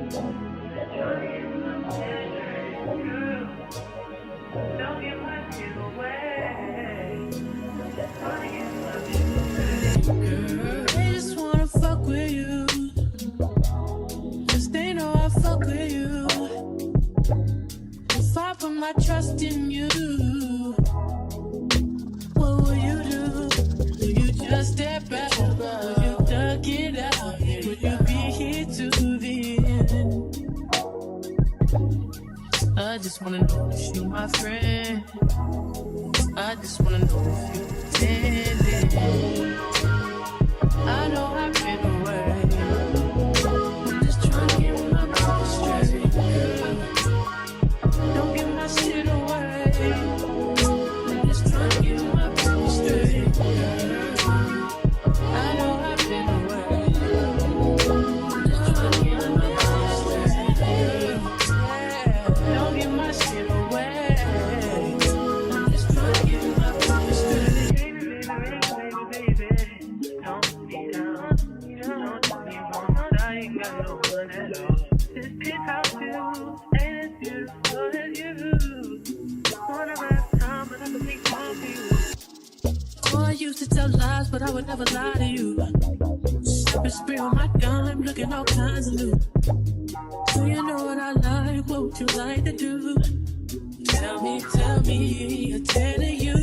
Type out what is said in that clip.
They just wanna fuck with you, 'cause they know I fuck with you. If I put my trust in you, what will you do? Will you just step back? Will you duck it out? Will you be here to the end? I just wanna know if you my friend. I just wanna know if you pretending. I know I've been away. I'm just trying to get my mind straight. Don't give my shit away. I'm just trying to get my mind straight. I know I've been away. I'm just trying to get my mind straight. Don't give my shit away. I'm just trying to get my mind straight. I used to tell lies, but I would never lie to you. Sipping spray on my dime, looking all kinds of new. So you know what I like, what would you like to do? Tell me, I'm telling you.